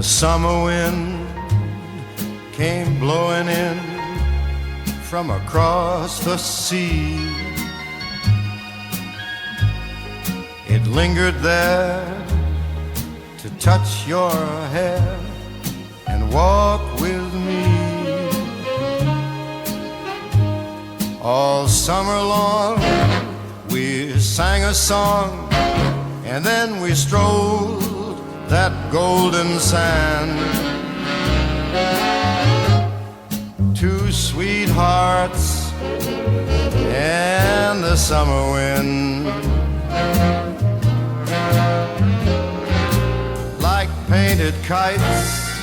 The summer wind came blowing in from across the sea. It lingered there to touch your hair and walk with me. All summer long we sang a song, and then we strolled that golden sand. Two sweethearts and the summer wind, like painted kites,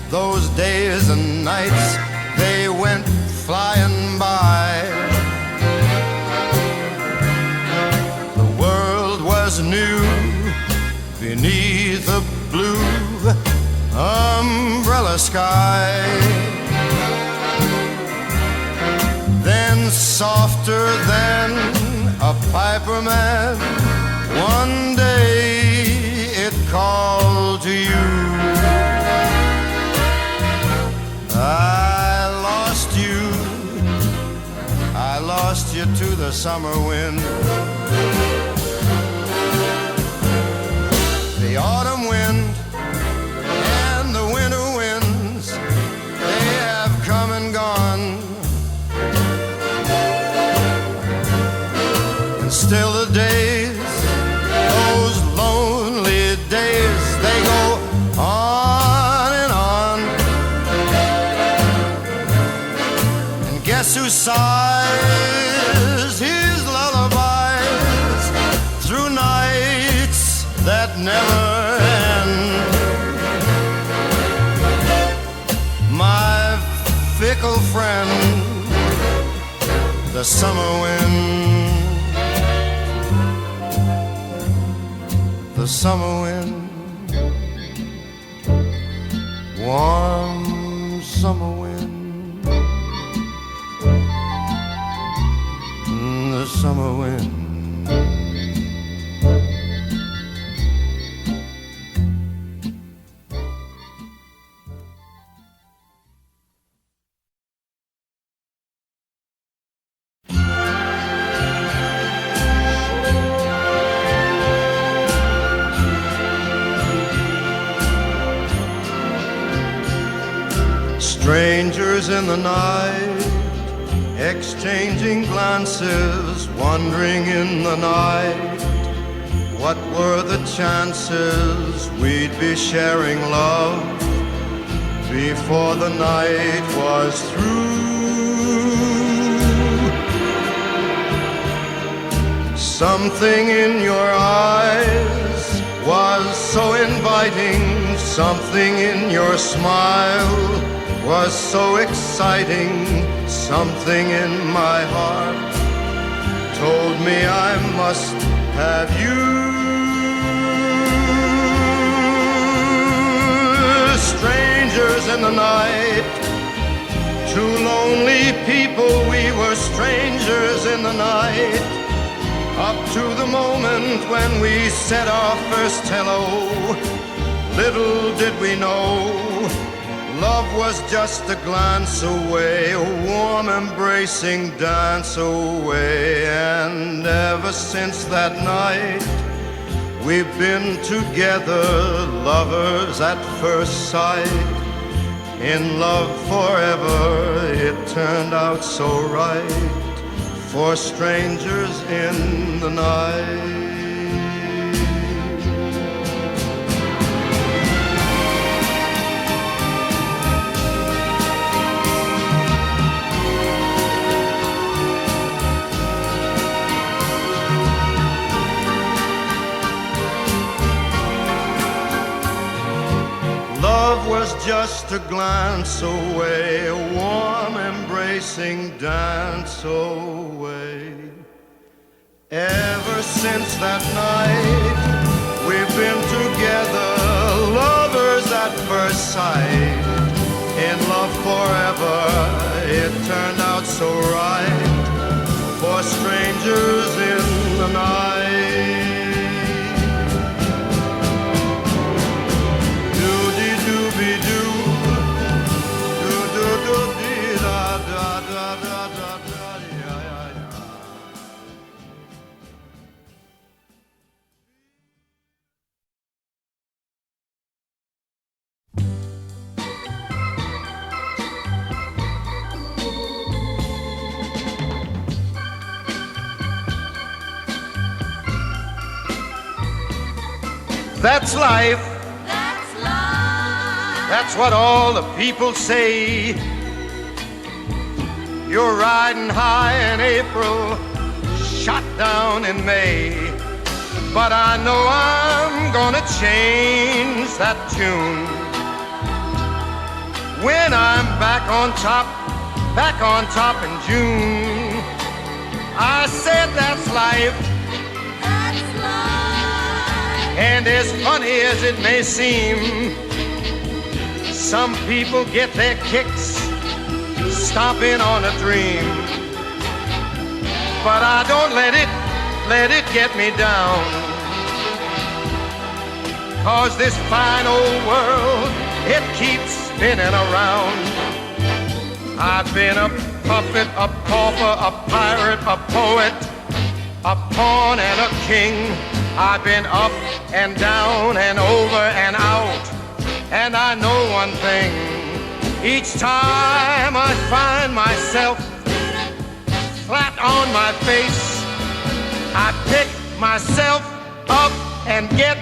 those days and nights, they went flying by. The world was new beneath a blue umbrella sky. Then softer than a piper man, one day it called to you. I lost you to the summer wind. The autumn wind and the winter winds, they have come and gone. And still the days, those lonely days, they go on and on. And guess who sighs his lullabies through nights that never end? My fickle friend, the summer wind. The summer wind, warm summer wind, the summer wind. Strangers in the night, exchanging glances, wandering in the night. What were the chances we'd be sharing love before the night was through? Something in your eyes was so inviting, something in your smile was so exciting, something in my heart told me I must have you. Strangers in the night, two lonely people, we were strangers in the night, up to the moment when we said our first hello. Little did we know love was just a glance away, a warm embracing dance away. And ever since that night, we've been together, lovers at first sight. In love forever, it turned out so right, for strangers in the night. Love was just a glance away, a warm embracing dance away. Ever since that night, we've been together, lovers at first sight. In love forever, it turned out so right, for strangers in the night. That's life. That's life. That's what all the people say. You're riding high in April, shot down in May. But I know I'm gonna change that tune when I'm back on top in June. I said that's life. That's life. And as funny as it may seem, some people get their kicks stomping on a dream. But I don't let it get me down. 'Cause this fine old world, it keeps spinning around. I've been a puppet, a pauper, a pirate, a poet, a pawn and a king. I've been up and down and over and out. And I know one thing, each time I find myself flat on my face, I pick myself up and get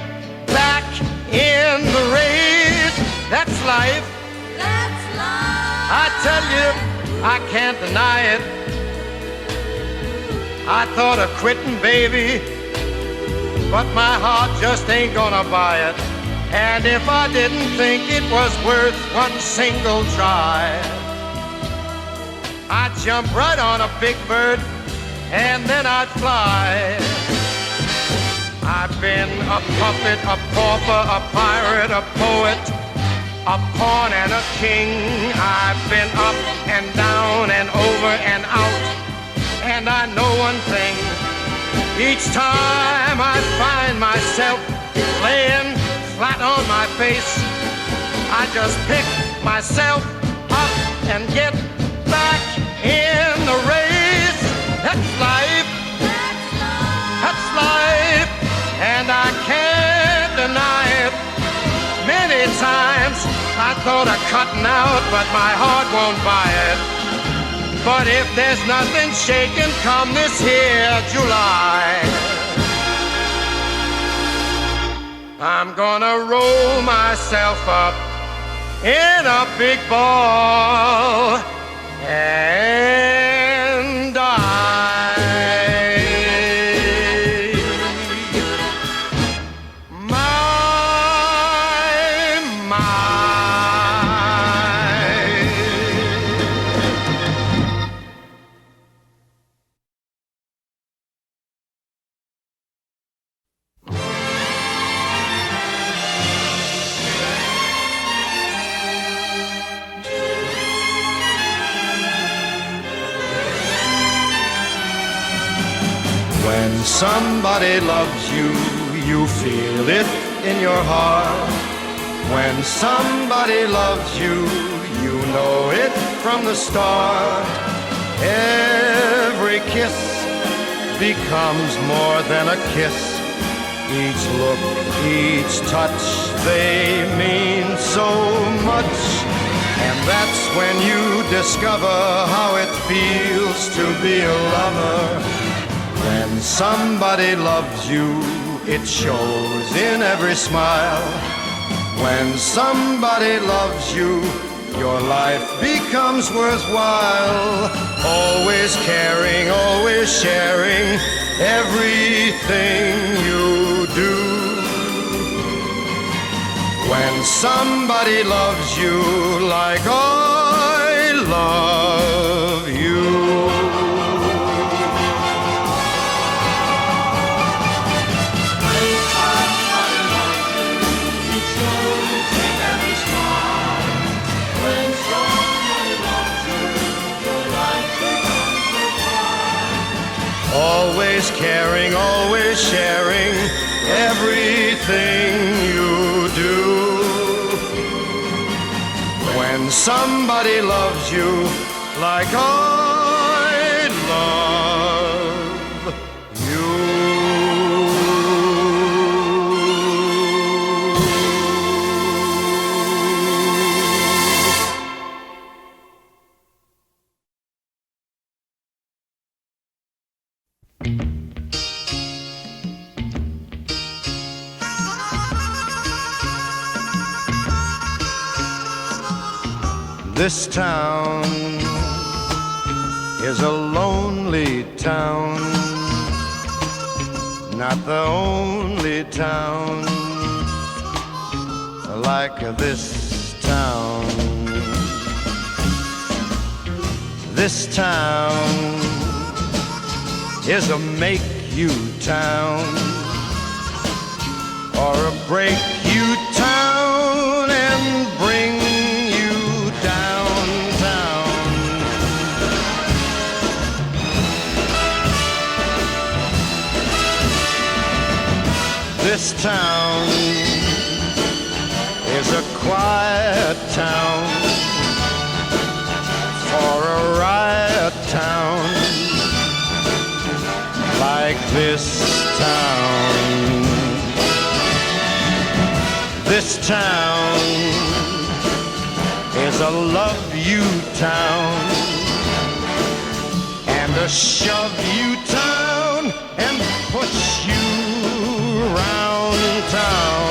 back in the race. That's life. That's life. I tell you, I can't deny it. I thought of quitting, baby, but my heart just ain't gonna buy it. And if I didn't think it was worth one single try, I'd jump right on a big bird and then I'd fly. I've been a puppet, a pauper, a pirate, a poet, a pawn and a king. I've been up and down and over and out. And I know one thing, each time I find myself laying flat on my face, I just pick myself up and get back in the race. That's life. That's life. That's life. And I can't deny it. Many times I thought of cutting out, but my heart won't buy it. But if there's nothing shaking come this here July, I'm gonna roll myself up in a big ball and die. When somebody loves you, you feel it in your heart. When somebody loves you, you know it from the start. Every kiss becomes more than a kiss. Each look, each touch, they mean so much. And that's when you discover how it feels to be a lover. When somebody loves you, it shows in every smile. When somebody loves you, your life becomes worthwhile. Always caring, always sharing everything you do. When somebody loves you like I love you. Always caring, always sharing everything you do. When somebody loves you like I love you. This town is a lonely town, not the only town like this town. This town is a make-you town or a break-you town and bring you downtown. This town is a quiet town or a riot town like this town. This town is a love-you town and a shove-you town and push you around town.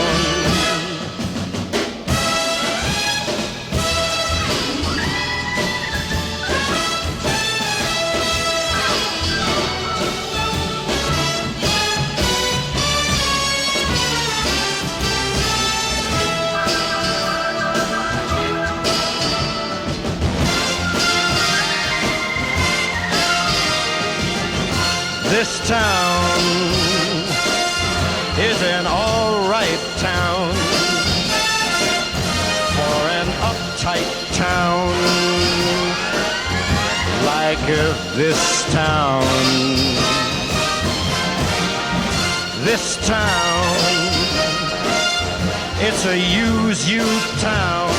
This town is an all-right town for an uptight town like this town. This town, it's a use-you town,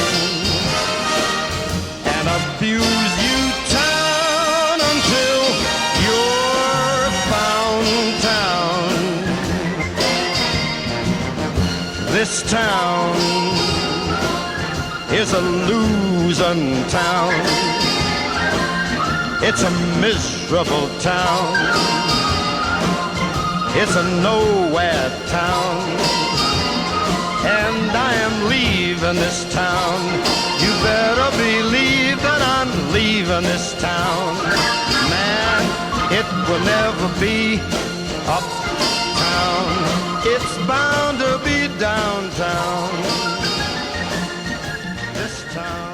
an abuse-you town until you're found town. This town is a losing town. It's a miserable town. It's a nowhere town. And I am leaving this town. You better believe that I'm leaving this town. Man, it will never be uptown. It's bound to be downtown. This town.